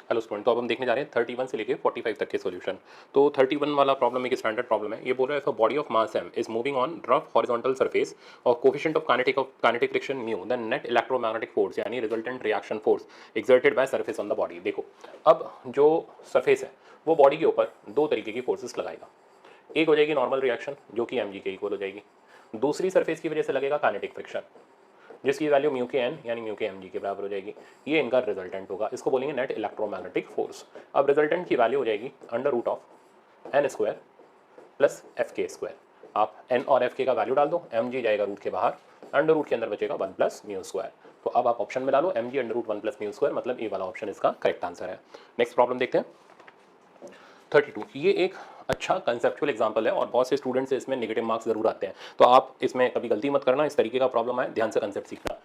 Hello student, तो अब हम देखने जा रहे हैं 31 से लेके 45 तक के सॉल्यूशन। तो 31 वाला प्रॉब्लम एक स्टैंडर्ड प्रॉब्लम है। ये बोल रहा है, body of mass m is moving on rough horizontal surface और coefficient of kinetic friction mu, then net electromagnetic force यानी resultant reaction force exerted by surface on the body. देखो, अब जो सरफेस है वो बॉडी के ऊपर दो तरीके की फोर्सेस लगाएगा। एक हो जाएगी नॉर्मल रिएक्शन जो कि mg के इक्वल हो जाएगी, दूसरी सरफेस की वजह से लगेगा काइनेटिक फ्रिक्शन जिसकी वैल्यू म्यू के एन यानी म्यू के एम जी के बराबर हो जाएगी। ये इनका रिजल्टेंट होगा, इसको बोलेंगे नेट इलेक्ट्रोमैग्नेटिक फोर्स। अब रिजल्टेंट की वैल्यू हो जाएगी under root of N square plus F K square. आप एन और एफ के का वैल्यू डाल दो, एम जी जाएगा रूट के बाहर, अंडर रूट के अंदर बचेगा 1 प्लस म्यू स्क्वायर। तो अब आप ऑप्शन में डालो M G under root 1 plus mu square, मतलब ये वाला ऑप्शन इसका करेक्ट आंसर है। नेक्स्ट प्रॉब्लम देखते हैं 32। ये एक अच्छा कंसेप्चुअल एग्जांपल है और बहुत से स्टूडेंट्स से इसमें नेगेटिव मार्क्स जरूर आते हैं, तो आप इसमें कभी गलती मत करना। इस तरीके का प्रॉब्लम आए ध्यान से कंसेप्ट सीखना।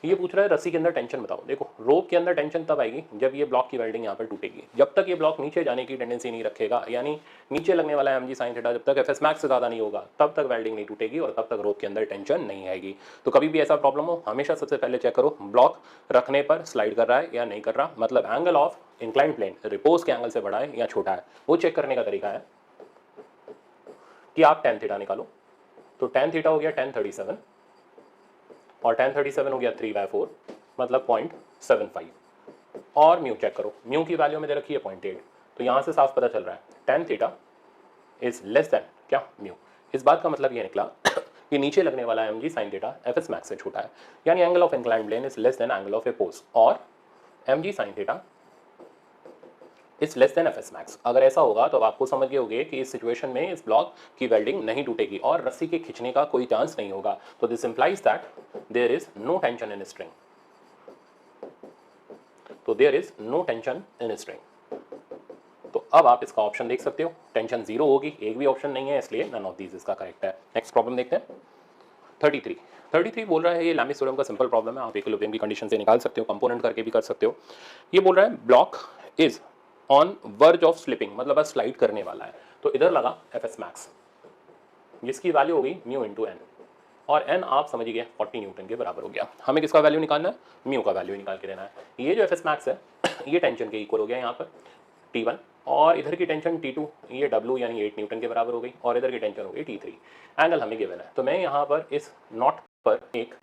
ये पूछ रहा है रस्सी के अंदर टेंशन बताओ। देखो, रोप के अंदर टेंशन तब आएगी जब ये ब्लॉक की वेल्डिंग यहाँ पर टूटेगी। जब तक ये ब्लॉक नीचे जाने की टेंडेंसी नहीं रखेगा, यानी नीचे लगने वाला एम जी साइन थीटा, जब तक एफ एस मैक्स से ज़्यादा नहीं होगा तब तक वेल्डिंग नहीं टूटेगी और तब तक रोप के अंदर टेंशन नहीं आएगी। तो कभी भी ऐसा प्रॉब्लम हो, हमेशा सबसे पहले चेक करो ब्लॉक रखने पर स्लाइड कर रहा है या नहीं कर रहा, मतलब angle of inclined plane repose के एंगल से बड़ा है या छोटा है। वो चेक करने का तरीका है कि आप tan थीटा निकालो। तो tan थीटा हो गया tan 37 और tan 37 हो गया 3/4, मतलब 0.75। और म्यू चेक करो, म्यू की वैल्यू में दे रखी है 0.8, तो यहाँ से साफ पता चल रहा है tan theta is less then क्या म्यू। इस बात का मतलब ये निकला कि नीचे लगने वाला M G sine theta F S max से छोटा है, यानी angle of inclined plane is less than angle of repose, और M G sine theta is less than F S max. अगर ऐसा होगा तो आपको समझ गए होंगे कि इस सिचुएशन में इस ब्लॉक की वेल्डिंग नहीं टूटेगी और रस्सी के खींचने का कोई चांस नहीं होगा। तो this implies that there is no tension in string. तो there is no tension in string. तो अब आप इसका ऑप्शन देख सकते हो, टेंशन जीरो होगी, एक भी ऑप्शन नहीं है, इसलिए नन ऑफ दीज इसका करेक्ट है। नेक्स्ट प्रॉब्लम देखते हैं 33 बोल रहा है, ये लैमिस थ्योरम का सिंपल प्रॉब्लम है, आप इक्विलिब्रियम की कंडीशन से निकाल सकते हो, कंपोनेंट करके भी कर सकते हो। ये बोल रहा है block is on verge of slipping, मतलब बस स्लाइड करने वाला है। तो इधर लगा एफ एस मैक्स जिसकी वैल्यू हो गई म्यू इंटू एन, और एन आप समझ गए 40 न्यूटन के बराबर हो गया। हमें किसका वैल्यू निकालना है, म्यू का वैल्यू निकाल के देना है। ये जो एफ एस मैक्स है ये टेंशन के इक्वल हो गया यहाँ पर T1, और इधर की टेंशन T2, ये W यानी 8 न्यूटन के बराबर हो गई, और इधर की टेंशन हो गई T3। एंगल हमें गिवन है, तो मैं यहाँ पर इस नॉट पर एक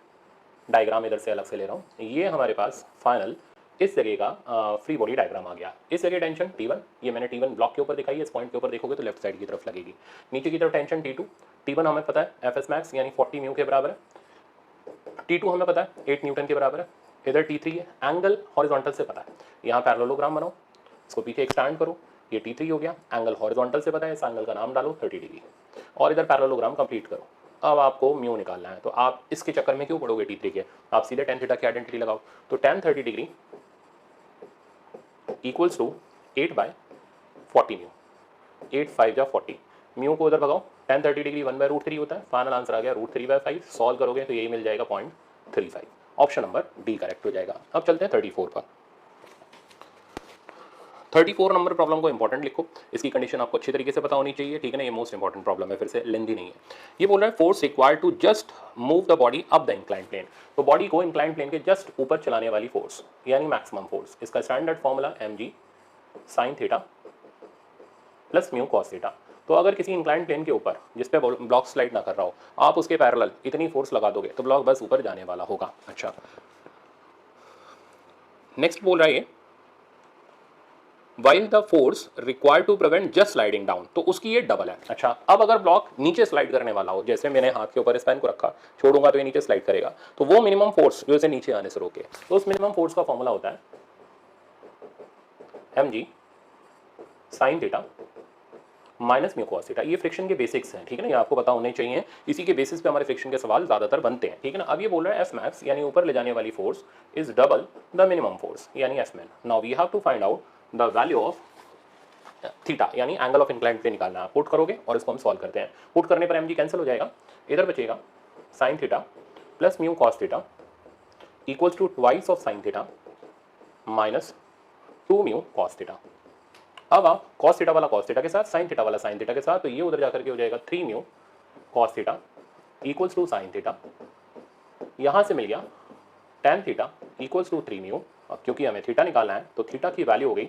डायग्राम इधर से अलग से ले रहा हूँ। ये हमारे पास फाइनल इस जगह का फ्री बॉडी डायग्राम आ गया। इस जगह टेंशन T1, ये मैंने T1 ब्लॉक के ऊपर दिखाई है, इस पॉइंट के ऊपर देखोगे तो लेफ्ट साइड की तरफ लगेगी। नीचे की तरफ टेंशन T2, T1 हमें पता है एफ एस मैक्स यानी 40 म्यू के बराबर है, T2 हमें पता है 8 न्यूटन के बराबर है, इधर T3 है, एंगल हॉरिजॉन्टल से पता है, यहाँ पैरेललोग्राम बनाओ, इसको पीछे एक्सटेंड करो, ये T3 हो गया, एंगल हॉरिजॉन्टल से पता है, इस एंगल का नाम डालो 30 डिग्री, और इधर पैरेललोग्राम कंप्लीट करो। अब आपको म्यू निकालना है, तो आप इसके चक्कर में क्यों पढ़ोगे T3 के, आप सीधे tan थीटा की आइडेंटिटी लगाओ। तो tan 30 degree equals to 8/40 mu, 8 5 जा 40, म्यू को उधर भगाओ, tan 30 डिग्री 1/√3 होता है, फाइनल आंसर आ गया √3/5। सॉल्व करोगे तो यही मिल जाएगा 0.35, ऑप्शन नंबर डी करेक्ट हो जाएगा। अब चलते हैं 34 पर। 34 नंबर प्रॉब्लम को इंपॉर्टेंट लिखो, इसकी कंडीशन आपको अच्छी तरीके से पता होनी चाहिए, ठीक है ना। ये मोस्ट इंपॉर्टेंट प्रॉब्लम है, फिर से लेंदी नहीं है। ये बोल रहा है force required to just move the body up the inclined plane. तो बॉडी को इंक्लाइंड प्लेन के जस्ट ऊपर चलाने वाली फोर्स यानी मैक्सिमम फोर्स, इसका standard formula mg sine theta plus mu cos theta. तो अगर किसी इंक्लाइंड प्लेन के ऊपर जिस पे ब्लॉक स्लाइड ना कर रहा हो, आप उसके पैरेलल इतनी फोर्स लगा दोगे तो ब्लॉक बस ऊपर जाने वाला होगा। अच्छा, नेक्स्ट बोल रहा है ये while the force required to prevent just sliding down, तो उसकी ये डबल है। अच्छा, अब अगर ब्लॉक नीचे स्लाइड करने वाला हो, जैसे मैंने हाथ के ऊपर इस पेन को रखा, छोड़ूंगा तो ये नीचे स्लाइड करेगा, तो वो मिनिमम फोर्स जो इसे नीचे आने से रोके, तो उस मिनिमम फोर्स का फॉर्मूला होता है mg sine theta minus mu cos theta. ये फ्रिक्शन के बेसिक्स हैं, ठीक है ना, ये आपको पता होने चाहिए, इसी के बेसिस पे हमारे फ्रिक्शन के सवाल ज्यादातर बनते हैं, ठीक है ना। अब ये बोल रहा है एफ मैक्स यानी ऊपर ले जाने वाली force is double the minimum force यानी F min. Now we have to find out the value of theta यानी एंगल ऑफ इंक्लाइंड प्लेन निकालना है। पुट करोगे और इसको हम सॉल्व करते हैं। पुट करने पर mg कैंसिल हो जाएगा, इधर बचेगा sine theta plus mu cos theta equals to twice of sine theta minus 2 mu cos theta. अब आप कॉस थीटा वाला कॉस थीटा के साथ, साइन थीटा वाला साइन थीटा के साथ, तो ये उधर जाकर के हो जाएगा 3 mu cos theta equals to sine theta. यहाँ से मिल गया tan theta equals to 3 mu. अब क्योंकि हमें थीटा निकालना है तो थीटा की वैल्यू हो गई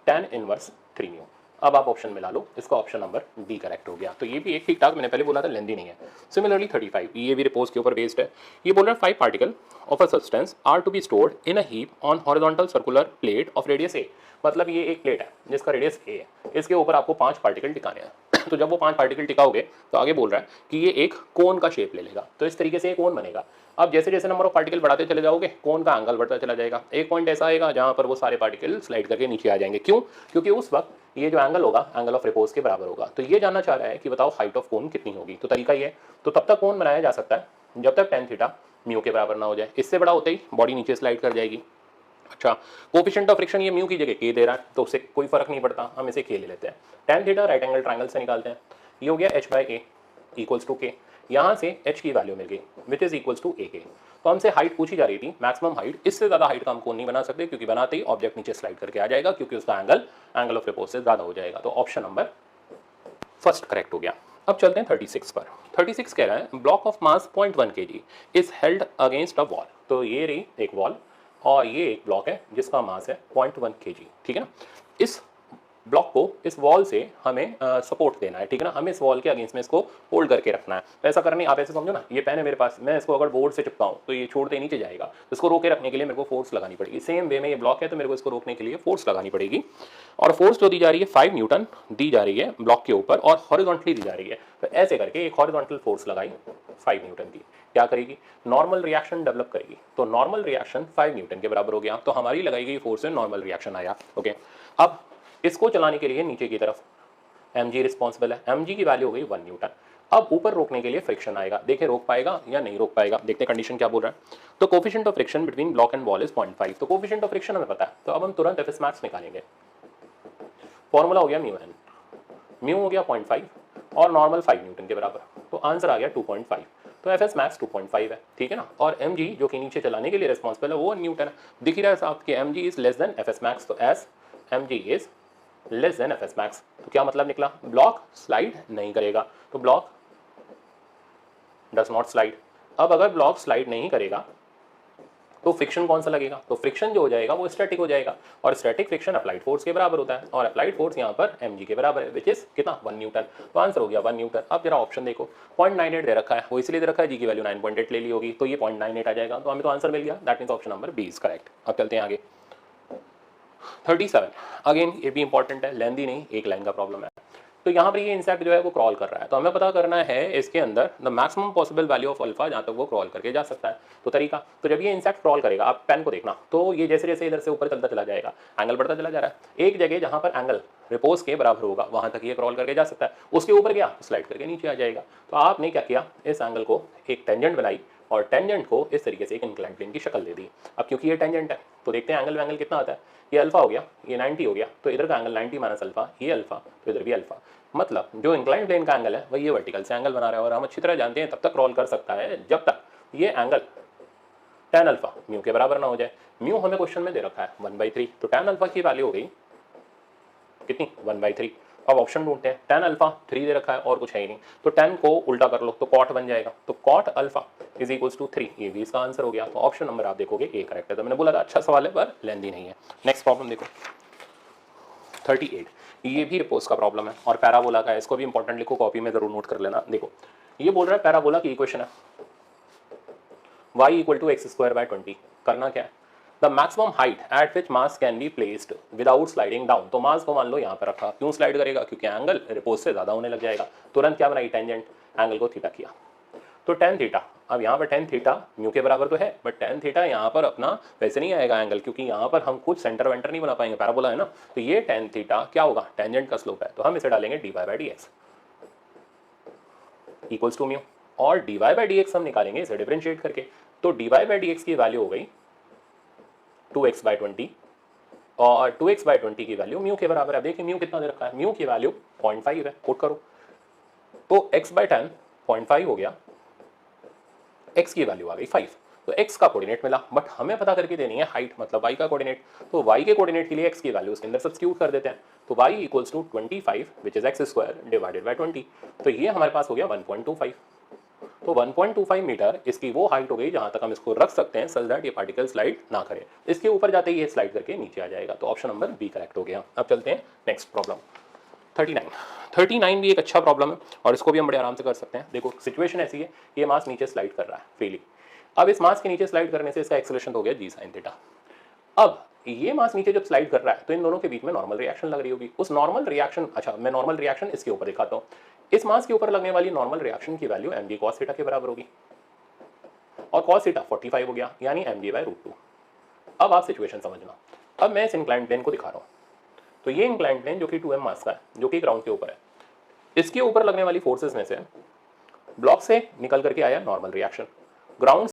tan इनवर्स 3 म्यू। अब आप ऑप्शन मिला लो, इसका ऑप्शन नंबर डी करेक्ट हो गया। तो ये भी एक ठीक ठाक, मैंने पहले बोला था लेंदी नहीं है। सिमिलरली 35, ये भी रिपोज के ऊपर बेस्ड है। ये बोल रहा है 5 particle of a substance are to be stored in a heap on horizontal circular plate of radius A. मतलब ये एक प्लेट है जिसका रेडियस ए है, इसके ऊपर आपको 5 पार्टिकल टिकाने हैं। तो जब वो 5 पार्टिकल टिकाओगे तो आगे बोल रहा है कि ये एक कोन का शेप ले लेगा। तो इस तरीके से एक कोन बनेगा। अब जैसे जैसे नंबर ऑफ पार्टिकल बढ़ाते चले जाओगे, कोन का एंगल बढ़ता चला जाएगा। एक पॉइंट ऐसा आएगा जहां पर वो सारे पार्टिकल स्लाइड करके नीचे आ जाएंगे। क्यों? क्योंकि उस वक्त ये जो एंगल होगा एंगल ऑफ रिपोज के बराबर होगा। तो ये जानना चाह रहा है कि बताओ हाइट ऑफ कोन कितनी होगी। तो तरीका ये, तो तब तक कोन बनाया जा सकता है जब तक tan थीटा म्यू के बराबर ना हो जाए। इससे बड़ा होते ही बॉडी नीचे स्लाइड कर जाएगी। अच्छा, कोफिशिएंट ऑफ फ्रिक्शन ये म्यू की जगह के दे रहा है, तो उससे कोई फर्क नहीं पड़ता, हम इसे के ले लेते हैं। tan theta right angle triangle से निकालते हैं। ये हो गया h/a इक्वल्स टू के। यहाँ से h की वैल्यू मिल गई विच इज इक्वल्स टू ए के। तो हमसे हाइट पूछी जा रही थी, मैक्सिमम हाइट। इससे ज़्यादा हाइट का हम कोन नहीं बना सकते, क्योंकि बनाते ही ऑब्जेक्ट नीचे स्लाइड करके आ जाएगा, क्योंकि उसका एंगल ऑफ रिपोज से ज़्यादा हो जाएगा। तो ऑप्शन नंबर फर्स्ट करेक्ट हो गया। अब चलते हैं 36 पर। 36 कह रहा है block of mass 0.1 kg is held against a wall. तो ये रही एक वॉल और ये एक ब्लॉक है जिसका मास है 0.1 kg, ठीक है ना। इस ब्लॉक को इस वॉल से हमें सपोर्ट देना है, ठीक है ना। हमें इस वॉल के अगेंस्ट में इसको होल्ड करके रखना है। तो ऐसा करने, आप ऐसे समझो ना, ये पेन है मेरे पास, मैं इसको अगर बोर्ड से चिपकाऊं तो ये छोड़ते नीचे जाएगा। तो इसको रोके रखने के लिए मेरे को फोर्स लगानी पड़ेगी। सेम वे में ये ब्लॉक है तो मेरे को इसको रोकने के लिए फोर्स लगानी पड़ेगी। और फोर्स जो दी जा रही है 5 न्यूटन दी जा रही है ब्लॉक के ऊपर और हॉरिजॉन्टली दी जा रही है। तो ऐसे करके एक हॉरिजॉन्टल फोर्स लगाई 5 न्यूटन की, क्या करेगी, नॉर्मल रिएक्शन डेवलप करेगी। तो नॉर्मल रिएक्शन 5 न्यूटन के बराबर हो गया। तो हमारी लगाई गई फोर्स से नॉर्मल रिएक्शन आया। ओके, अब इसको चलाने के लिए नीचे की तरफ mg रिस्पॉन्सिबल है। mg की वैल्यू हो गई 1 न्यूटन। अब ऊपर रोकने के लिए फ्रिक्शन आएगा। देखें रोक पाएगा या नहीं रोक पाएगा, देखते हैं कंडीशन क्या बोल रहा है। तो coefficient of friction between block and wall is 0.5। तो कोफिशिएंट ऑफ फ्रिक्शन हमें पता है, तो अब हम तुरंत एफएस मैक्स निकालेंगे। फॉर्मूला हो गया म्यू एन, म्यू हो गया 0.5 और नॉर्मल 5 न्यूटन के बराबर। तो आंसर आ गया 2.5। तो एफएस मैक्स 2.5 है, ठीक है ना। और mg जो कि नीचे चलाने के लिए रिस्पॉन्सिबल है वो 1 न्यूटन है। दिख ही रहा है साहब कि mg is less than F S max. तो as mg is less than F S max. तो क्या मतलब निकला, ब्लॉक स्लाइड नहीं करेगा। तो ब्लॉक डज नॉट स्लाइड। अब अगर ब्लॉक स्लाइड नहीं करेगा तो फ्रिक्शन कौन सा लगेगा, तो फ्रिक्शन जो हो जाएगा वो स्टैटिक हो जाएगा। और स्टैटिक फ्रिक्शन अप्लाइड फोर्स के बराबर होता है और अप्लाइड फोर्स यहाँ पर mg के बराबर है, विच इज कितना 1 न्यूटन। तो आंसर हो गया 1 न्यूटन। अब जरा ऑप्शन देखो, 0.98 दे रखा है, वो इसलिए दे रखा है जी की वैल्यू 9.8 ले ली होगी, तो ये 0.98 आ जाएगा। तो हमें तो आंसर मिल गया, that means option number B is correct. अब चलते हैं आगे 37। अगेन ये भी इंपॉर्टेंट है, लेंदी नहीं, एक लाइन का प्रॉब्लम है। तो यहाँ पर ये इंसेक्ट जो है वो क्रॉल कर रहा है। तो हमें पता करना है इसके अंदर the maximum possible value of alpha जहाँ तक वो क्रॉल करके जा सकता है। तो तरीका, तो जब ये इंसेक्ट क्रॉल करेगा, आप पेन को देखना, तो ये जैसे जैसे इधर से ऊपर चलता चला जाएगा, एंगल बढ़ता चला जा रहा है। एक जगह जहाँ पर एंगल रिपोज के बराबर होगा वहाँ तक ये क्रॉल करके जा सकता है। उसके ऊपर गया स्लाइड करके नीचे आ जाएगा। तो आपने क्या किया, इस एंगल को एक टेंजेंट बनाई और टेंजेंट को इस तरीके से एक इंक्लाइंड प्लेन की शक्ल दे दी। अब क्योंकि ये टेंजेंट है तो देखते हैं एंगल वैंगल कितना आता है। ये अल्फा हो गया, ये 90 हो गया, तो इधर का एंगल 90 माइनस अल्फा, ये अल्फा, तो इधर भी अल्फा। मतलब जो इंक्लाइंड प्लेन का एंगल है वही ये वर्टिकल से एंगल बना रहा है। और हम अच्छी तरह जानते हैं तब तक क्रॉल कर सकता है जब तक ये एंगल tan अल्फा म्यू के बराबर ना हो जाए। म्यू हमें क्वेश्चन में दे रखा है 1/3, तो tan अल्फा की वैल्यू हो गई कितनी 1/3। अब ऑप्शन ढूंढते हैं, tan अल्फा 3 दे रखा है और कुछ है ही नहीं, तो tan को उल्टा कर लो तो cot बन जाएगा। तो cot alpha is equals to 3, ये भी इसका आंसर हो गया। तो ऑप्शन नंबर आप देखोगे ए करेक्ट है। तो मैंने बोला था अच्छा सवाल है पर लेंदी नहीं है। नेक्स्ट प्रॉब्लम देखो 38, ये भी रिपोज का प्रॉब्लम है और पैराबोला का है। इसको भी इंपॉर्टेंट लिखो, कॉपी में जरूर नोट कर लेना। देखो ये बोल रहा है पैराबोला की इक्वेशन है y इक्वल टू x²/20। करना क्या है, the maximum height eight which mass can be placed without sliding down. तो मास को मान लो यहाँ पर रखा, क्यों स्लाइड करेगा, क्योंकि एंगल रिपोज से ज्यादा होने लग जाएगा। तुरंत क्या बनाई, टेंजेंट, एंगल को थीटा किया। तो tan थीटा, अब यहाँ पर tan थीटा म्यू के बराबर तो है, बट tan थीटा यहाँ पर अपना वैसे नहीं आएगा एंगल, क्योंकि यहाँ पर हम कुछ सेंटर वेंटर नहीं बना पाएंगे, पैराबोला है ना। तो ये tan थीटा क्या होगा, टेंजेंट का स्लोप है, तो हम इसे डालेंगे dy/dx इक्वल्स टू म्यू। और dy/dx हम निकालेंगे इसे डिफरेंशिएट करके। तो dy/dx की वैल्यू हो गई 2x/20 और 2x/20 की वैल्यू म्यू के बराबर है। देखिए म्यू कितना दे रखा है, म्यू की वैल्यू 0.5 है, पुट करो तो x/10 0.5 हो गया, x की वैल्यू आ गई 5। तो x का कोऑर्डिनेट मिला, बट हमें पता करके देनी है हाइट मतलब y का कोऑर्डिनेट। तो y के कोऑर्डिनेट के लिए x की वैल्यू उसके अंदर सब्स्टिट्यूट कर देते हैं। तो y equals to 25 which is x² divided by 20। तो ये हमारे पास हो गया 1.25। तो 1.25 मीटर इसकी वो हाइट हो गई जहां तक हम इसको रख सकते हैं सच दैट ये पार्टिकल स्लाइड ना करे। इसके ऊपर जाते ही ये स्लाइड करके नीचे आ जाएगा। तो ऑप्शन नंबर बी करेक्ट हो गया। अब चलते हैं नेक्स्ट प्रॉब्लम 39 भी एक अच्छा प्रॉब्लम है और इसको भी हम बड़े आराम से कर सकते हैं। देखो सिचुएशन ऐसी है, ये मास नीचे स्लाइड कर रहा है फ्रीली। अब इस मास के नीचे स्लाइड करने से इसका एक्सेलरेशन हो गया जी साइन थीटा। अब ये मास नीचे जब स्लाइड कर रहा है तो इन दोनों के बीच में नॉर्मल रिएक्शन लग रही होगी। उस नॉर्मल रिएक्शन, अच्छा मैं नॉर्मल रिएक्शन इसके ऊपर दिखाता हूँ। इस मास के ऊपर लगने वाली नॉर्मल रिएक्शन की value M G cos theta के बराबर होगी और कॉस थीटा 45 हो गया, यानी एम जी बाई रूट 2। अब आप सिचुएशन समझना। अब मैं इस इंक्लाइंड प्लेन को दिखा रहा हूँ। तो ये इंक्लाइंड प्लेन जो कि 2m मास का है, जो कि ग्राउंड के ऊपर है, इसके ऊपर लगने वाली फोर्सेस में से ब्लॉक से निकल करके आया नॉर्मल रिएक्शन, ग्राउंड